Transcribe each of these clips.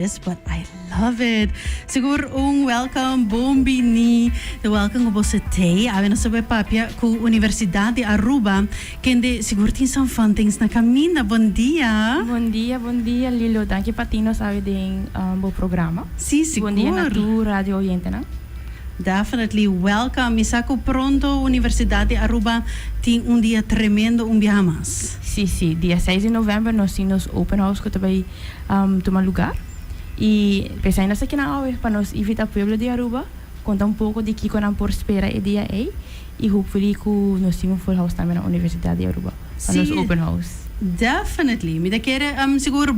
But I love it. Siguro welcome, bom bini. Welcome ko sa Tay. Awen na sa papya ku Universidad de Aruba. Kende siguro tin some fun things na kami na bon dia. Bom dia, Lilo. Danke patino sa ding bo programa. Si, siguro. Bom dia na tu radio oyente na. Definitely welcome. Misako pronto Universidad de Aruba tem dia tremendo viajas. Sí. Dia 6 de novembro nós temos open house que também tomar lugar. E pensando aqui na hora para nós invitar o povo de Aruba, contar pouco de que nós por espera e dia é e hopefully que nós temos full house também na Universidade de Aruba para nós open house. Definitely. Me quer siguro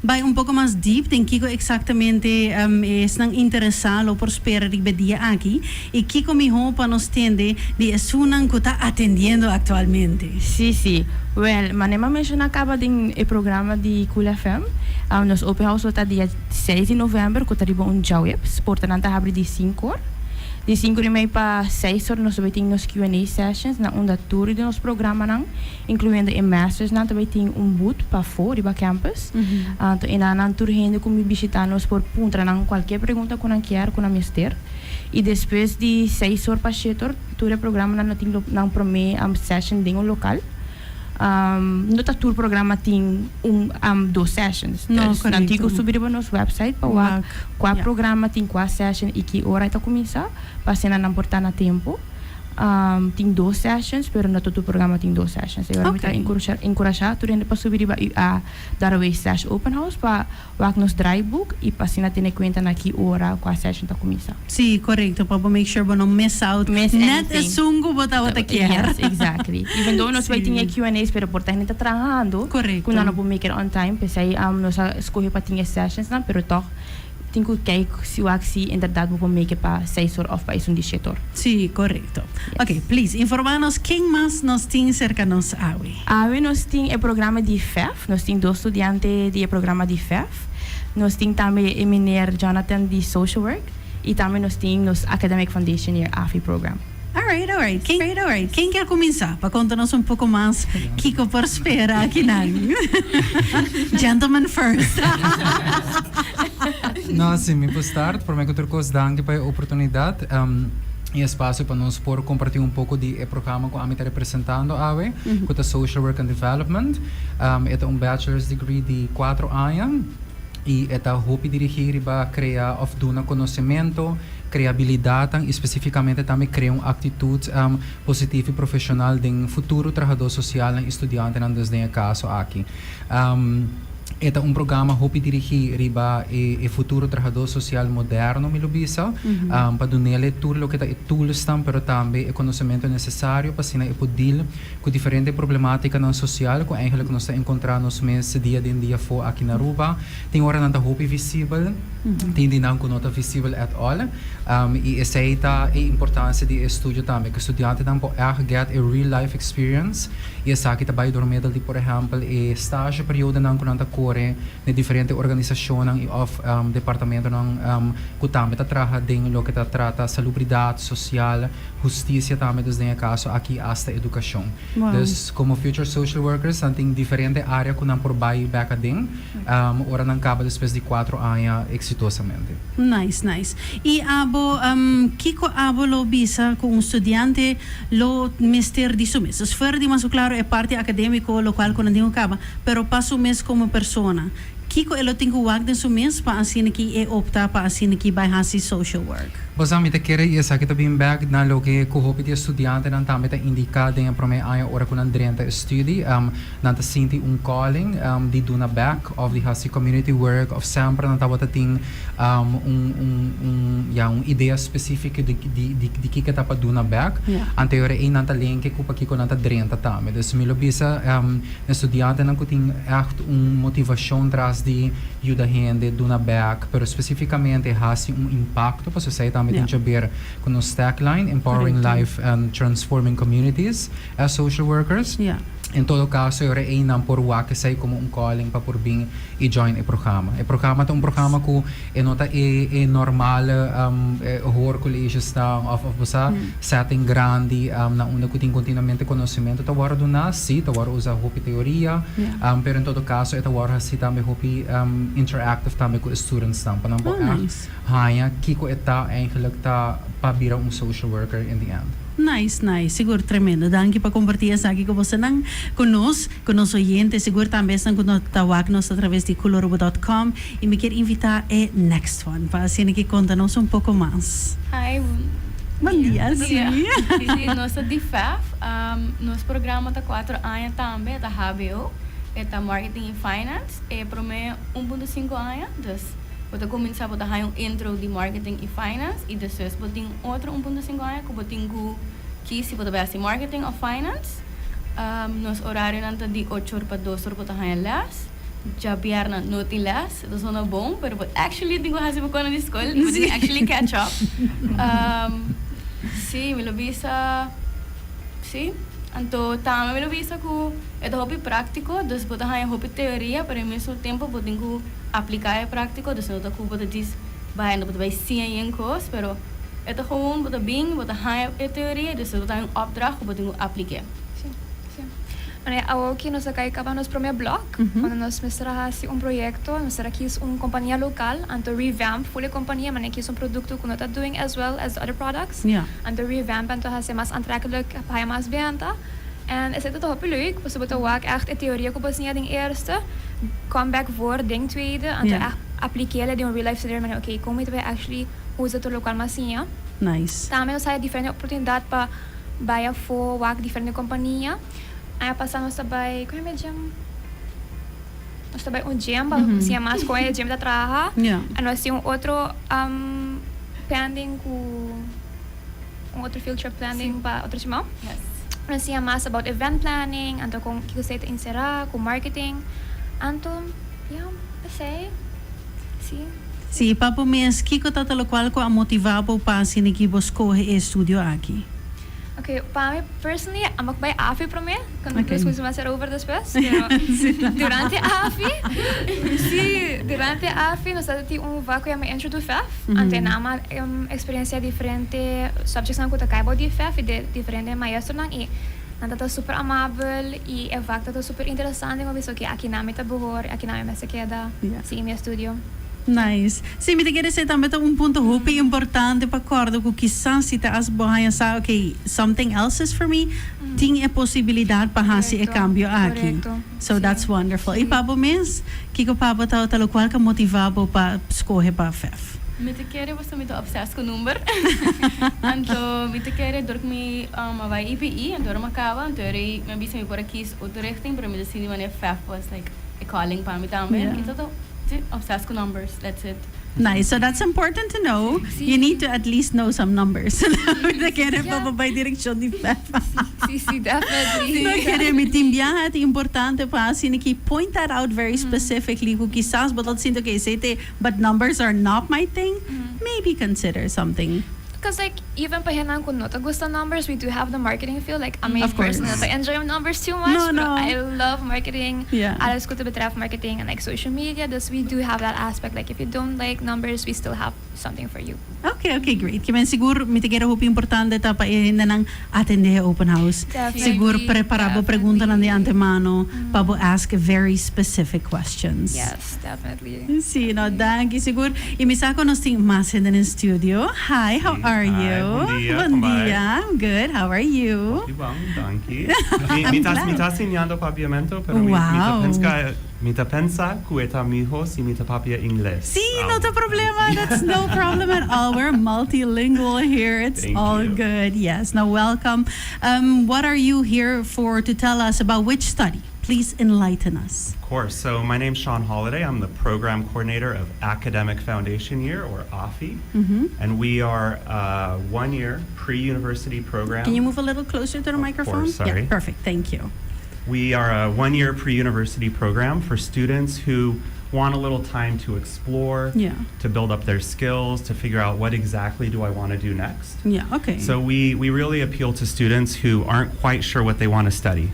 vai pouco mais deep tem que exatamente estão interessado por esperar de dia aqui e que me para nós tende de esunan que está atendendo atualmente. Sí. Well, manema mencionar acaba de programa de Cool FM. Nos open house está dia 6 de novembro, que está jaweb, portanto abre de 5 horas. De 5 e meia para 6 horas nós também temos Q&A sessions na tour do nosso programa, incluindo em Masters, também tem booth para fora, para campus. E na tour ainda como visitar nós por ponto, qualquer pergunta que não quer, que não mister. E depois de 6 horas para 7 horas, todo o programa não tem session de local. No tour programa tem duas sessions. Não tem que subir para nosso website para qual programa tem qual session e que hora está começar para se não importar na tempo. Tem duas sessions, pero não todo o programa tem duas sessions. Eu vou encorajar tudo para subir a dar away slash open house para nos drybook e para se não ter conta na que hora qual session está começar. Sim, correto, para make sure que não miss out. Net é sungo botar outra quer. Yes, exactly. Even though nós vai ter Q&As, pero por estar está trabalhando, correto. Quando não vou make it on time, pensei nós escolher para ter sessions, pero toch tenho que kijken se o inderdaad vou make para 6 horas of para isso de 7 horas. Sim, correto. Yes. Ok, please, informar-nos quem mais nós tem cerca nos AWE. AWE nós tem o programa de FEF, nós tem 2 estudantes de programa de FEF. Nós tem também o menino Jonathan de Social Work e também nós tem nos Academic Foundation e AFI program. Alright. Quem quer começar? Para contar-nos pouco mais Kiko por espera aqui na Gentleman first. Não, sim, me start, por mim que eu trouxe danke para a oportunidade e espaço para nós por compartilhar pouco de programa que a mim está representando a AWE, que é Social Work and Development. É bachelor's degree de 4 anos e é hope dirigir para criar of dar conhecimento, criar habilidade e especificamente também criar uma atitude positiva e profissional de futuro trabalhador social e estudante nesse caso aqui. É programa que dirige riba e futuro trabalhador social moderno, me lubisa, para dar-lhe tudo o que é tools, mas também o conhecimento necessário para se poder com diferentes problemáticas na social, que eigenlijk nós encontramos mês dia em dia for aqui na Aruba. Tem hora não hope visível, tem de não nota visível at all. E essa é a importância de estudo também, que o estudante não pode get a real life experience. E essa aqui também dorme de, por exemplo, estágio período não com nota core de diferentes organizações e of departamento não que também trabalha em o que trata salubridade social, justiça também desde caso aqui hasta educação. Então, como future social workers, tem diferentes áreas que não por back adem, ora não acaba depois de 4 anos exitosamente. Nice. E Kiko lo bisa com estudante lo mister di sumes. Fora de mais claro é parte acadêmico local quando não acaba, pero passo mês como persona. Kiko elo tem que work den sumes para assim que optar para assim que vai fazer social work. Pois a mim te querer e essa que tá bem back na lo que hope de estudante não também tá indicado em para mim a hora quando drenta study não tá senti calling de do na back of the hasi community work of sempre não tá bota tem ideia específica de que tá para do na back anterior e não tá link que para que não tá drenta também dus me lo bisa estudante não que tem echt motivação traz de ajuda gente do na back pero especificamente hasi impacto para a sociedade também tem que ver com o tagline Empowering Life and Transforming Communities as Social Workers. Em todo caso, eu reinam por wak sei como calling para por bem e join o programa. O programa é programa que nota normal hoor colleges está of bosa setting grande na onde que tem continuamente conhecimento tá wara do nas sim tá wara usa hopi teoria pero em todo caso tá wara sim também hopi interactive também com students tam para não nice. Haya kiko eta eigenlijk tá para virar social worker in the end. Nice. Siguro tremendo. Danke pa compartilhar aqui com você não conosco oyente. Siguro também estão conosco através de colorobo.com e me quer invitar a next one para assim que conta-nos pouco mais. Hi. Bom dia, sim. Nós de FAF, nosso programa está 4 anos também, está HBO, está Marketing e Finance, e para mim 1.5 anos, então vou começar a dar intro de Marketing e Finance, e depois vou ter outro 1.5 anos, que vou ter que se vou dar Marketing ou Finance, nosso horário é de 8 horas para 2 horas para dar les. Já vierna noti les, dat is wel bom, pero actually tengo que hacer un poco de escuela, but actually catch up. Sí, me lo visa, sí. Então, também me lo visa que é hobby prático, dus botar aí hobby teoria, pero ao mesmo tempo eu tenho que aplicar é prático, dus não tá com botar diz, vai não botar vai sim em coisa, pero é gewoon botar bem, botar aí é teoria, dus eu tenho opdracht, eu tenho que aplicar. Aqui nós acabamos para o meu blog, quando nós mostramos projeto, nós aqui uma companhia local, então revamp full companhia, mas aqui produto que nós estamos doing as well as other products. Então revamp então é mais aantrekkelijk, para mais venda. En is het toch leuk, we moeten ook echt de theorie kopen niet ding eerste, comeback voor ding tweede, en dan echt appliceren die in real life scenario, oké, kom je actually hoe het lokaal maar zien. Nice. Daarmee zijn diferente oportunidade para bij voor werk diferente companhia. Aí passamos também, como é o gym? Nós também gym, se é mais com o gym da traha. E nós temos outro planning com outro field trip planning para outro timão. Yes. Nós temos mais about event planning, então com que você tem inserar, com marketing. Então, eu sei, sim. Sim, papo mês, que coisa tal qual que a motivar para o passe em que você corre estúdio aqui? Okay, para mim, personally, I'm ook bij AFI para mim, quando depois moeten we over después. Durante AFI, sim, durante AFI nós temos vaco e me intro do FEF, ante nama experiência diferente, subjects na kuta kaibo de FEF e de diferente maestro nang e nanta super amável e é vaco tá super interessante, como isso que aqui na meta bohor, aqui na mesa queda, sim, meu estúdio. Nice. Sim, me quer dizer também ponto super importante para acordar que quizás se as boas sabe okay, something else is for me, tem a possibilidade para fazer o cambio aqui. So that's wonderful. E papo mês, que o papo tá tal qual que motivado para escolher para FEF. Me te quero você me obsessed com o número. Então, me te quero dormir vai IPI, então eu me acaba, então eu me disse por aqui outra richting, para me decidir maneira FEF was like a calling para mim também. Então obsessed with numbers, that's it. Nice. So that's important to know. You need to at least know some numbers. Kaya pa ba direksyon ni Pepa? Sí, definitely. Kaya may timbiyahan at importante pa siniki point that out very specifically. Kung kisas batal sinto kay sete, but numbers are not my thing. Maybe consider something. Because like even pa hinan ko not gusto numbers, we do have the marketing field. Like I'm a person that I enjoy numbers too much. No. I love marketing. Yeah. Alles ko to betref marketing and like social media. Thus we do have that aspect. Like if you don't like numbers, we still have something for you. Okay, great. Kaya siguro mitigera hopi importante ta pa na nang atende open house. Definitely. Siguro preparabo pregunta na de antemano pabo ask very specific questions. Yes, definitely. Sí, no, danke. Siguro imisako nos ting mas in the studio. Hi, how are you? Bom dia. Good. How are you? Bom, danke. Mi estás enseñando papiamento, pero Wow. mi pensa que eta mijo si mi papia inglés. Sí, no te problema. That's no problem at all. We're multilingual here. It's Thank all you. good. Yes. Now, welcome. What are you here for to tell us about which study? Please enlighten us. Of course. So my name's Sean Holiday. I'm the program coordinator of Academic Foundation Year, or AFI. And we are a 1-year pre-university program. Can you move a little closer to the microphone? course, sorry. Yeah, perfect. Thank you. We are a 1-year pre-university program for students who want a little time to explore, to build up their skills, to figure out what exactly do I want to do next. Yeah, okay. So we really appeal to students who aren't quite sure what they want to study,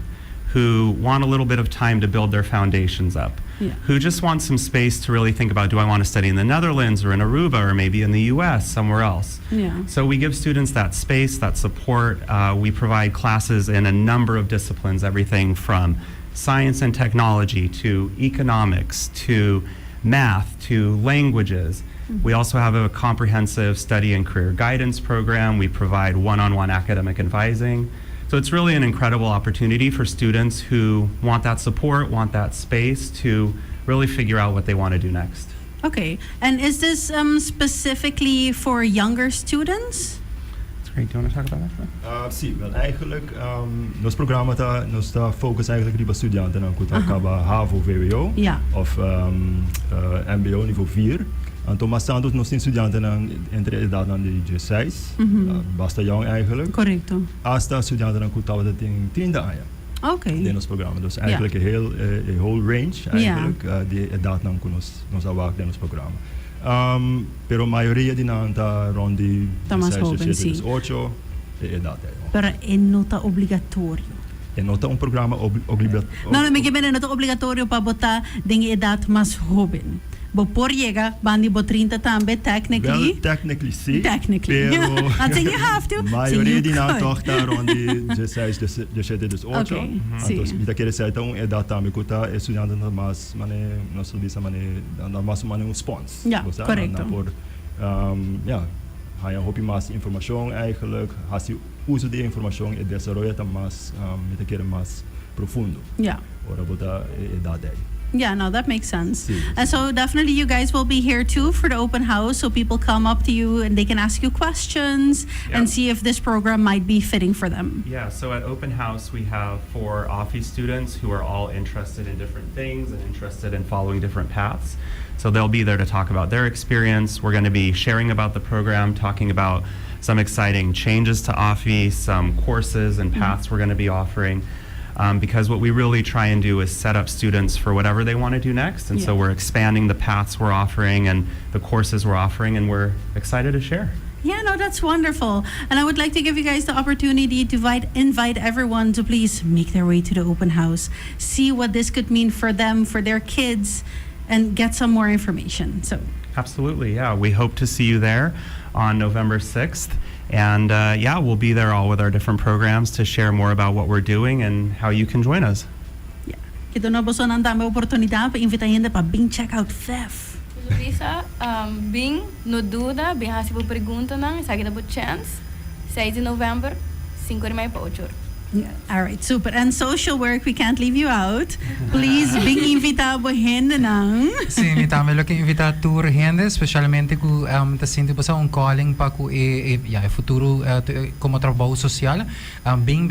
who want a little bit of time to build their foundations up, Yeah. who just want some space to really think about, do I want to study in the Netherlands or in Aruba or maybe in the US, somewhere else? Yeah. So we give students that space, that support. We provide classes in a number of disciplines, everything from science and technology to economics to math to languages. We also have a comprehensive study and career guidance program. We provide one-on-one academic advising. So it's really an incredible opportunity for students who want that support, want that space to really figure out what they want to do next. Okay. And is this specifically for younger students? That's great. Do you want to talk about that? Sì, wel eigenlijk ons programma nos focus eigenlijk die studenten aan kunt acaba HAVO VWO Ja. of MBO niveau 4. En Thomas Santos nos tem studenten entre idade aan de 16, basta jong eigenlijk. Correcto. Hasta studenten aan kunt dat in 30 jaar. Okay. In ons programma. Dus eigenlijk een whole range eigenlijk die idade aan nos awaken in ons programma. Pero maioria di nanta rond di Thomas 16, Hoban, 17, sì. 18 e idade. Pero è nota obbligatorio. E nota un programma obbligatorio. No, me quiere nota obligatorio para botar de edad más joven. Bo por llega, bandi bo 30 tambe, technically. Well, technically sì. Technically. Pero I'm saying you have to. maioria di could. nanta rond di 16, 17, 18. Okay, sì. Então, mita quer dizer então edad tambe kuta estudante mas mane nós disa mane mas mane un spons. Ja, correcto. Por ja, ga je hopi mas informatie eigenlijk, als je uso die informatie en desarrolla mas mita quer mas profundo. Yeah. Ora bota edad aí. Yeah, no, that makes sense. Sí, And so definitely you guys will be here too for the open house, so people come up to you and they can ask you questions and Yeah. see if this program might be fitting for them. Yeah, so at Open House, we have 4 OFFI students who are all interested in different things and interested in following different paths. So they'll be there to talk about their experience. We're going to be sharing about the program, talking about some exciting changes to OFFI, some courses and paths we're going to be offering. Because what we really try and do is set up students for whatever they want to do next. And so Yeah. we're expanding the paths we're offering and the courses we're offering, and we're excited to share. Yeah, no, that's wonderful. And I would like to give you guys the opportunity to invite everyone to please make their way to the open house, see what this could mean for them, for their kids, and get some more information. So, Absolutely, yeah. We hope to see you there on November 6th. And yeah, we'll be there all with our different programs to share more about what we're doing and how you can join us. yeah. Kito na po so nang dami oportunidad pa invita yenda pa bing check out FEF. So bisa, bing, no duda, bing hasi po pergunta nang, isa kita po chance, 6 de novembro, 5 de maio pa 8 horas. Yeah. All right, super. And social work, we can't leave you out. Please, bing invita po henda nang. Sim, também lo que invitar tour gente, especialmente ku tá sentindo po sa calling pa ku futuro como trabalho social, bing